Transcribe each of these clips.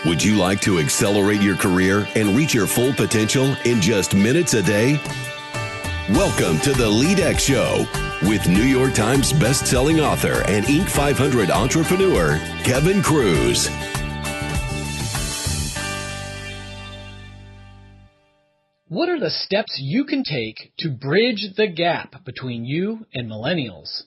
Would you like to accelerate your career and reach your full potential in just minutes a day? Welcome to the LEADx Show with New York Times best-selling author and Inc. 500 entrepreneur, Kevin Kruse. What are the steps you can take to bridge the gap between you and millennials?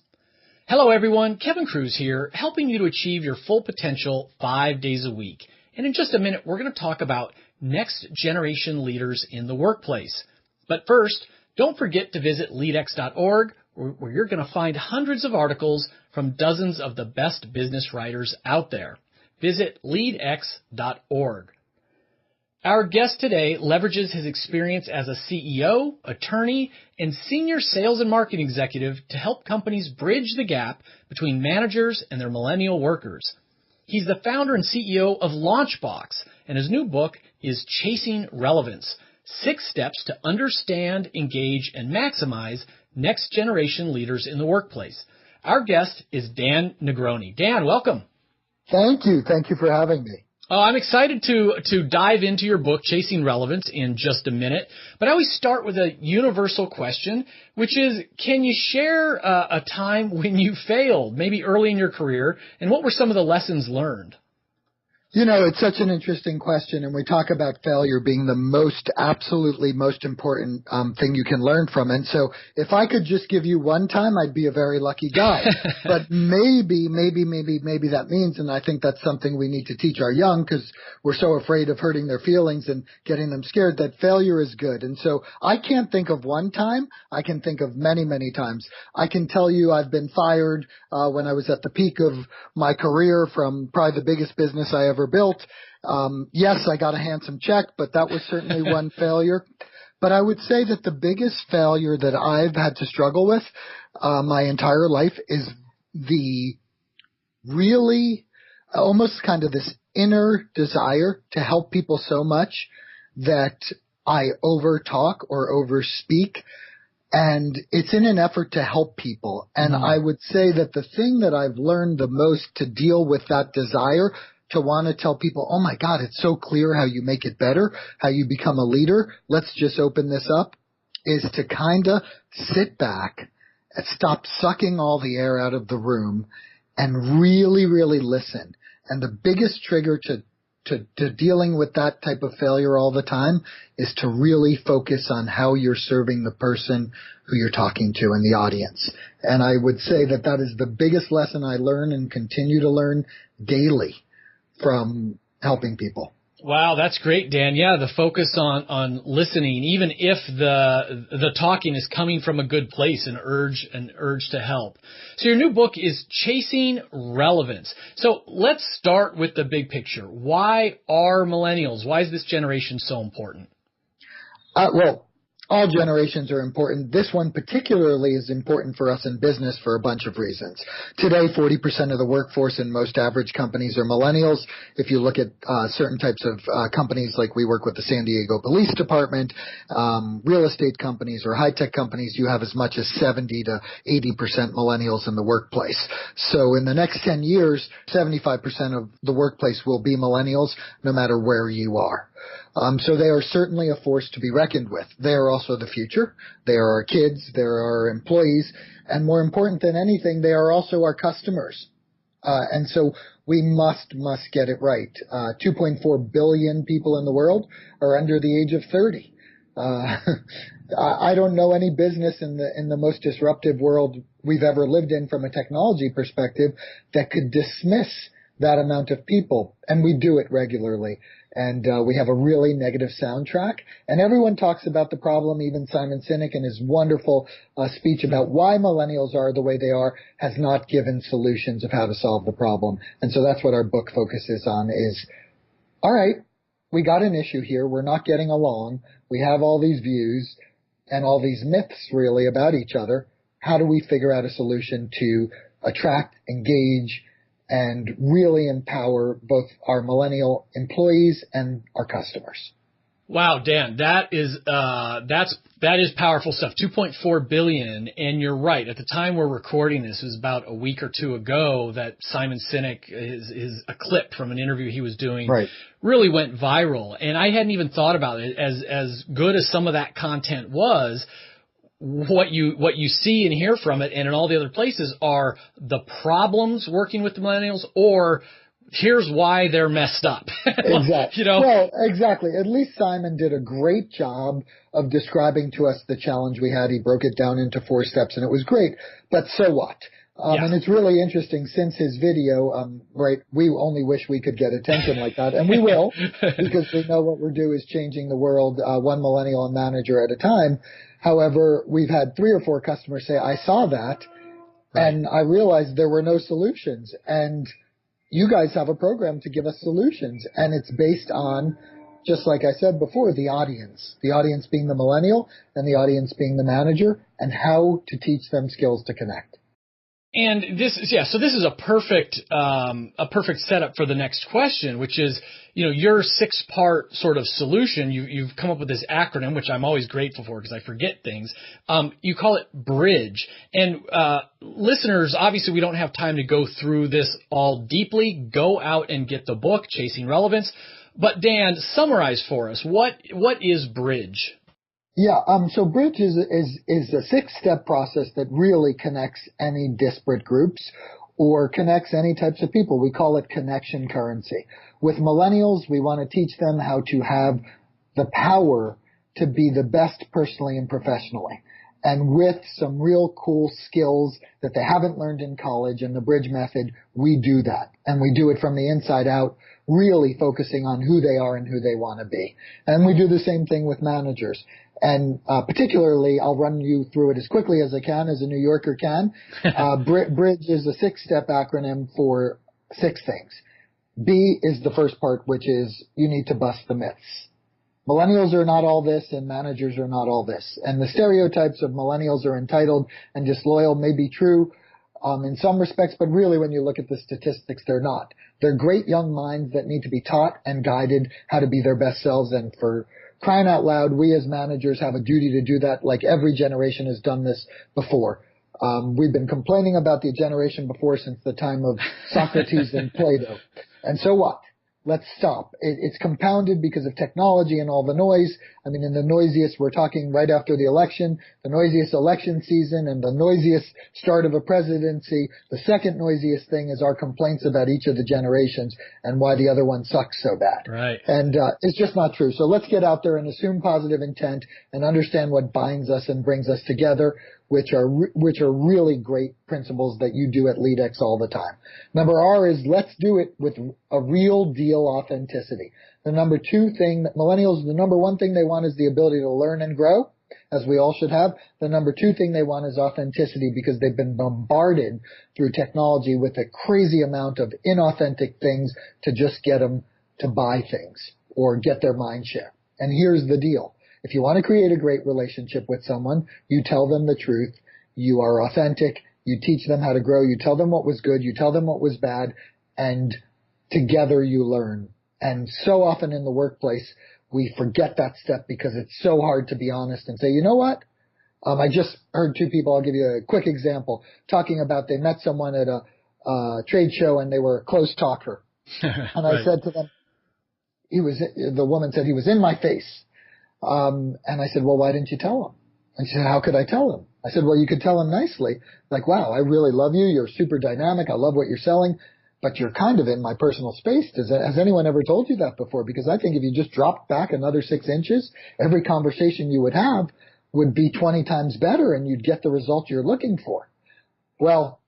Hello everyone, Kevin Kruse here, helping you to achieve your full potential 5 days a week. And in just a minute, we're going to talk about next generation leaders in the workplace. But first, don't forget to visit LEADx.org, where you're going to find hundreds of articles from dozens of the best business writers out there. Visit LEADx.org. Our guest today leverages his experience as a CEO, attorney, and senior sales and marketing executive to help companies bridge the gap between managers and their millennial workers. He's the founder and CEO of Launchbox, and his new book is Chasing Relevance, 6 Steps to Understand, Engage, and Maximize Next Generation Leaders in the Workplace. Our guest is Dan Negroni. Dan, welcome. Thank you. Thank you for having me. I'm excited to dive into your book, Chasing Relevance, in just a minute. But I always start with a universal question, which is, can you share a time when you failed, maybe early in your career, and what were some of the lessons learned? You know, it's such an interesting question, and we talk about failure being the absolutely most important thing you can learn from. And so if I could just give you one time, I'd be a very lucky guy. But maybe that means, and I think that's something we need to teach our young, because we're so afraid of hurting their feelings and getting them scared, that failure is good. And so I can't think of one time. I can think of many, many times. I can tell you I've been fired when I was at the peak of my career from probably the biggest business I ever built. Yes, I got a handsome check, but that was certainly one failure. But I would say that the biggest failure that I've had to struggle with my entire life is the really almost kind of this inner desire to help people so much that I overtalk or overspeak. And it's in an effort to help people. And I would say that the thing that I've learned the most to deal with that desire to want to tell people, oh my God, it's so clear how you make it better, how you become a leader. Let's just open this up, is to kind of sit back and stop sucking all the air out of the room and really, really listen. And the biggest trigger to dealing with that type of failure all the time is to really focus on how you're serving the person who you're talking to in the audience. And I would say that that is the biggest lesson I learn and continue to learn daily from helping people. Wow, that's great, Dan. Yeah, the focus on listening, even if the talking is coming from a good place, an urge to help. So your new book is Chasing Relevance. So let's start with the big picture. Why are millennials? Why is this generation so important? Well, all generations are important. This one particularly is important for us in business for a bunch of reasons. Today, 40% of the workforce in most average companies are millennials. If you look at certain types of companies, like we work with the San Diego Police Department, real estate companies or high-tech companies, you have as much as 70 to 80% millennials in the workplace. So in the next 10 years, 75% of the workplace will be millennials, no matter where you are. So they are certainly a force to be reckoned with. They are also the future. They are our kids. They are our employees. And more important than anything, they are also our customers. And so we must get it right. 2.4 billion people in the world are under the age of 30. I don't know any business in the most disruptive world we've ever lived in from a technology perspective that could dismiss that amount of people. And we do it regularly. And we have a really negative soundtrack. And everyone talks about the problem. Even Simon Sinek in his wonderful speech about why millennials are the way they are has not given solutions of how to solve the problem. And so that's what our book focuses on is, all right, we got an issue here. We're not getting along. We have all these views and all these myths really about each other. How do we figure out a solution to attract, engage, and really empower both our millennial employees and our customers? Wow, Dan, that is powerful stuff. 2.4 billion, and you're right. At the time we're recording this, it was about a week or two ago that Simon Sinek, a clip from an interview he was doing, really went viral. And I hadn't even thought about it. As good as some of that content was, what you see and hear from it, and in all the other places, are the problems working with the millennials, or here's why they're messed up. Exactly. Well, exactly. At least Simon did a great job of describing to us the challenge we had. He broke it down into 4 steps, and it was great. But so what? And it's really interesting since his video, we only wish we could get attention like that, and we will, because we know what we're doing is changing the world, one millennial and manager at a time. However, we've had 3 or 4 customers say, I saw that, and I realized there were no solutions. And you guys have a program to give us solutions, and it's based on, just like I said before, the audience being the millennial and the audience being the manager, and how to teach them skills to connect. And so this is a perfect setup for the next question, which is, your 6-part sort of solution. You've come up with this acronym, which I'm always grateful for because I forget things. You call it BRIDGE. And listeners, obviously we don't have time to go through this all deeply. Go out and get the book, Chasing Relevance. But Dan, summarize for us. What is BRIDGE? Yeah, so BRIDGE is a 6-step process that really connects any disparate groups or connects any types of people. We call it connection currency. With millennials, we want to teach them how to have the power to be the best personally and professionally. And with some real cool skills that they haven't learned in college and the BRIDGE method, we do that. And we do it from the inside out, really focusing on who they are and who they want to be. And we do the same thing with managers. And particularly, I'll run you through it as quickly as I can, as a New Yorker can. BRIDGE is a 6-step acronym for 6 things. B is the first part, which is you need to bust the myths. Millennials are not all this, and managers are not all this. And the stereotypes of millennials are entitled and disloyal may be true in some respects, but really when you look at the statistics, they're not. They're great young minds that need to be taught and guided how to be their best selves. And for crying out loud, we as managers have a duty to do that, like every generation has done this before. We've been complaining about the generation before since the time of Socrates and Plato. And so what? Let's stop. It's compounded because of technology and all the noise. I mean, in the noisiest, we're talking right after the election, the noisiest election season and the noisiest start of a presidency. The second noisiest thing is our complaints about each of the generations and why the other one sucks so bad. Right. And it's just not true. So let's get out there and assume positive intent and understand what binds us and brings us together, which are really great principles that you do at LEADx all the time. Number R is let's do it with a real deal authenticity. The number 2 thing that millennials, the number 1 thing they want is the ability to learn and grow, as we all should have. The number 2 thing they want is authenticity because they've been bombarded through technology with a crazy amount of inauthentic things to just get them to buy things or get their mind share. And here's the deal. If you want to create a great relationship with someone, you tell them the truth, you are authentic, you teach them how to grow, you tell them what was good, you tell them what was bad, and together you learn. And so often in the workplace, we forget that step because it's so hard to be honest and say, you know what? I just heard 2 people, I'll give you a quick example, talking about they met someone at a trade show and they were a close talker. And I said to them, the woman said, he was in my face. And I said, well, why didn't you tell him? And she said, how could I tell him? I said, well, you could tell him nicely. Like, wow, I really love you. You're super dynamic. I love what you're selling, but you're kind of in my personal space. Has anyone ever told you that before? Because I think if you just dropped back another 6 inches, every conversation you would have would be 20 times better and you'd get the result you're looking for. Well,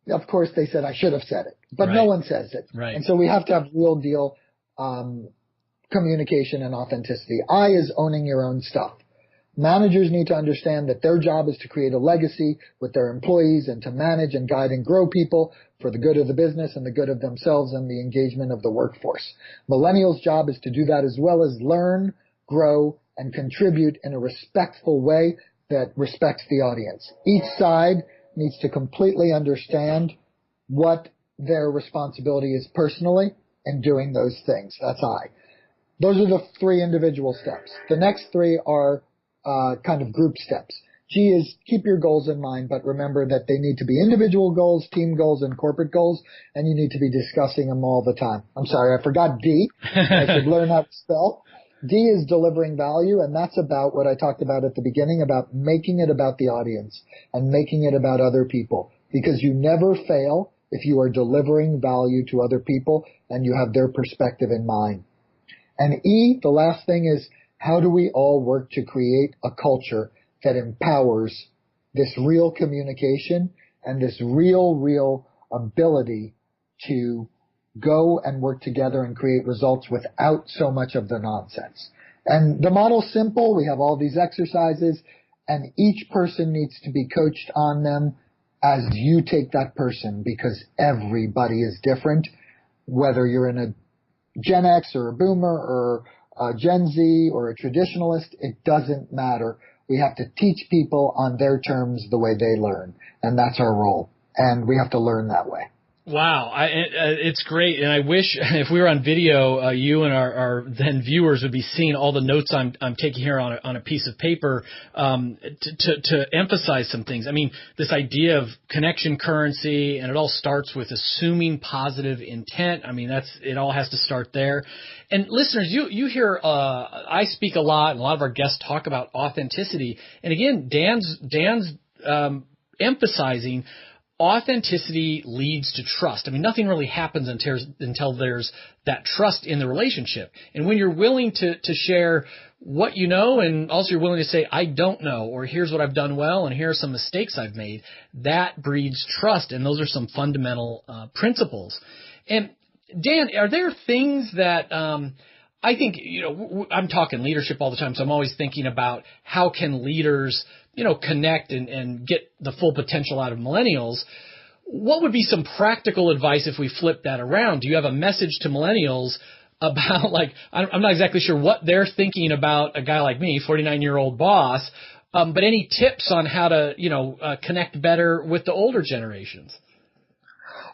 of course they said I should have said it, but no one says it. Right. And so we have to have real deal, communication and authenticity. I is owning your own stuff. Managers need to understand that their job is to create a legacy with their employees and to manage and guide and grow people for the good of the business and the good of themselves and the engagement of the workforce. Millennials' job is to do that as well as learn, grow, and contribute in a respectful way that respects the audience. Each side needs to completely understand what their responsibility is personally in doing those things. That's I. Those are the 3 individual steps. The next 3 are kind of group steps. G is keep your goals in mind, but remember that they need to be individual goals, team goals, and corporate goals, and you need to be discussing them all the time. I'm sorry, I forgot D. I should learn how to spell. D is delivering value, and that's about what I talked about at the beginning, about making it about the audience and making it about other people, because you never fail if you are delivering value to other people and you have their perspective in mind. And E, the last thing, is how do we all work to create a culture that empowers this real communication and this real ability to go and work together and create results without so much of the nonsense. And the model's simple. We have all these exercises, and each person needs to be coached on them as you take that person, because everybody is different, whether you're in a Gen X or a Boomer or a Gen Z or a traditionalist, it doesn't matter. We have to teach people on their terms the way they learn, and that's our role. And we have to learn that way. Wow, it's great, and I wish if we were on video, you and our then viewers would be seeing all the notes I'm taking here on a piece of paper to emphasize some things. I mean, this idea of connection currency, and it all starts with assuming positive intent. I mean, it all has to start there. And listeners, you hear I speak a lot, and a lot of our guests talk about authenticity. And again, Dan's emphasizing authenticity leads to trust. I mean, nothing really happens until there's that trust in the relationship. And when you're willing to share what you know, and also you're willing to say, I don't know, or here's what I've done well, and here are some mistakes I've made, that breeds trust. And those are some fundamental principles. And Dan, are there things that I think, I'm talking leadership all the time, so I'm always thinking about how can leaders connect and get the full potential out of millennials. What would be some practical advice if we flip that around? Do you have a message to millennials about, I'm not exactly sure what they're thinking about a guy like me, 49-year-old boss, but any tips on how to, connect better with the older generations?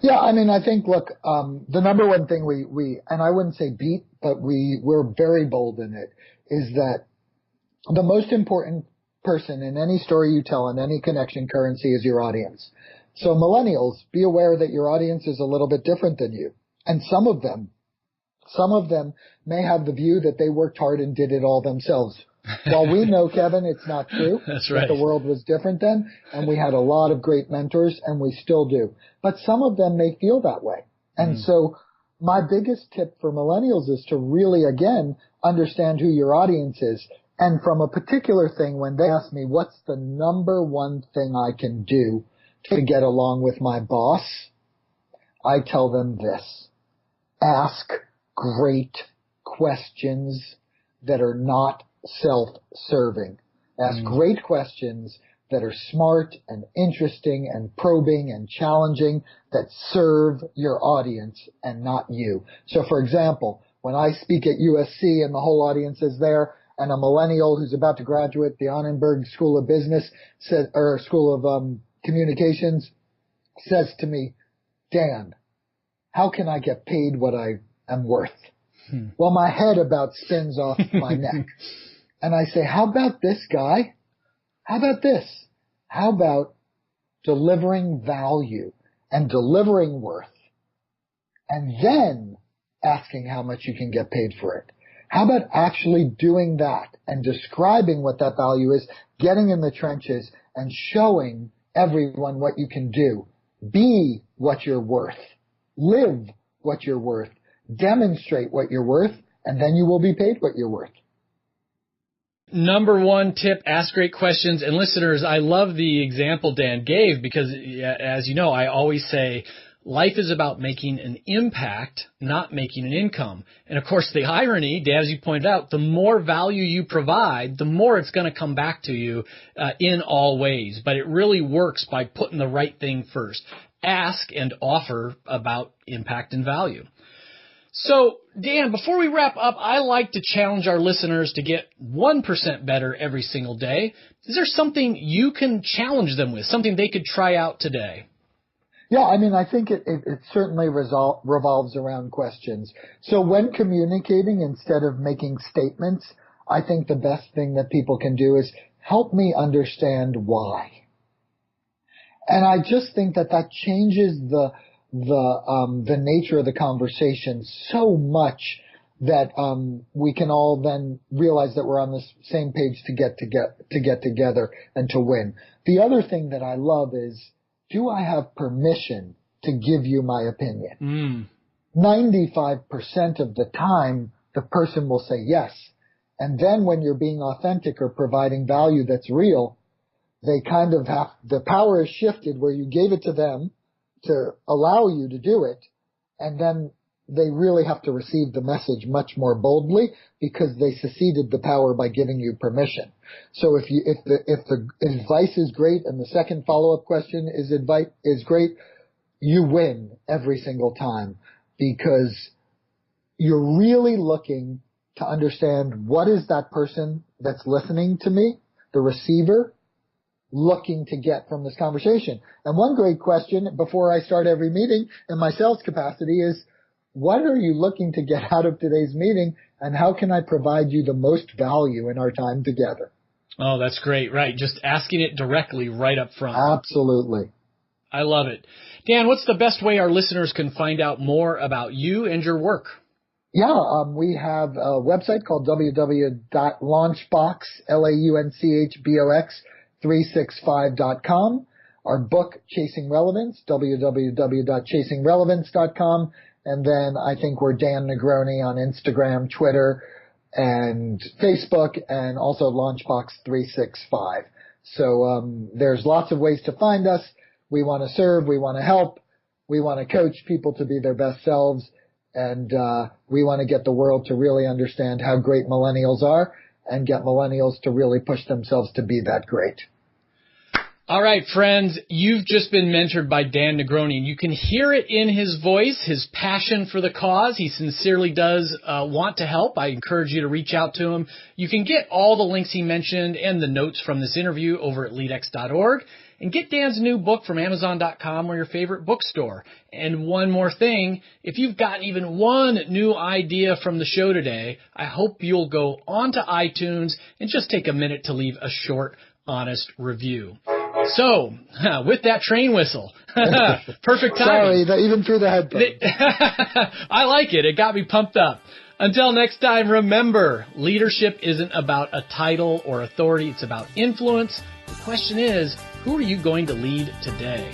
Yeah, I mean, I think, look, the number one thing we and I wouldn't say beat, but we're very bold in it, is that the most important person in any story you tell in any connection currency is your audience. So millennials, be aware that your audience is a little bit different than you. And some of them may have the view that they worked hard and did it all themselves. While we know, Kevin, it's not true. That's right. That the world was different then, and we had a lot of great mentors, and we still do. But some of them may feel that way. And so my biggest tip for millennials is to really, again, understand who your audience is. And from a particular thing, when they ask me, what's the number one thing I can do to get along with my boss, I tell them this: ask great questions that are not self-serving. Ask great questions that are smart and interesting and probing and challenging, that serve your audience and not you. So, for example, when I speak at USC and the whole audience is there, and a millennial who's about to graduate the Annenberg School of Business School of Communications says to me, Dan, how can I get paid what I am worth? Well, my head about spins off my neck. And I say, how about this, guy? How about this? How about delivering value and delivering worth, and then asking how much you can get paid for it? How about actually doing that and describing what that value is, getting in the trenches and showing everyone what you can do? Be what you're worth. Live what you're worth. Demonstrate what you're worth, and then you will be paid what you're worth. Number one tip, ask great questions. And listeners, I love the example Dan gave, because as you know, I always say, life is about making an impact, not making an income. And of course, the irony, Dan, as you pointed out, the more value you provide, the more it's going to come back to you in all ways. But it really works by putting the right thing first. Ask and offer about impact and value. So, Dan, before we wrap up, I like to challenge our listeners to get 1% better every single day. Is there something you can challenge them with, something they could try out today? Yeah, I mean, I think it certainly revolves around questions. So when communicating, instead of making statements, I think the best thing that people can do is help me understand why. And I just think that changes the nature of the conversation so much that we can all then realize that we're on the same page to get together and to win. The other thing that I love is, do I have permission to give you my opinion? 95% of the time, the person will say yes. And then when you're being authentic or providing value that's real, they kind of have, the power is shifted where you gave it to them to allow you to do it. And then they really have to receive the message much more boldly because they seceded the power by giving you permission. So if the advice is great and the second follow-up question is great, you win every single time because you're really looking to understand what is that person that's listening to me, the receiver, looking to get from this conversation. And one great question before I start every meeting in my sales capacity is, what are you looking to get out of today's meeting, and how can I provide you the most value in our time together? Oh, that's great. Right. Just asking it directly right up front. Absolutely. I love it. Dan, what's the best way our listeners can find out more about you and your work? Yeah, we have a website called www.launchbox, LAUNCHBOX365.com. Our book, Chasing Relevance, www.chasingrelevance.com. And then I think we're Dan Negroni on Instagram, Twitter, and Facebook, and also Launchbox 365. So there's lots of ways to find us. We want to serve. We want to help. We want to coach people to be their best selves. And we want to get the world to really understand how great millennials are and get millennials to really push themselves to be that great. All right, friends, you've just been mentored by Dan Negroni, and you can hear it in his voice, his passion for the cause. He sincerely does want to help. I encourage you to reach out to him. You can get all the links he mentioned and the notes from this interview over at LEADx.org, and get Dan's new book from Amazon.com or your favorite bookstore. And one more thing, if you've got even one new idea from the show today, I hope you'll go onto iTunes and just take a minute to leave a short, honest review. So, with that train whistle, perfect timing. Sorry, even through the headphones. I like it. It got me pumped up. Until next time, remember, leadership isn't about a title or authority. It's about influence. The question is, who are you going to lead today?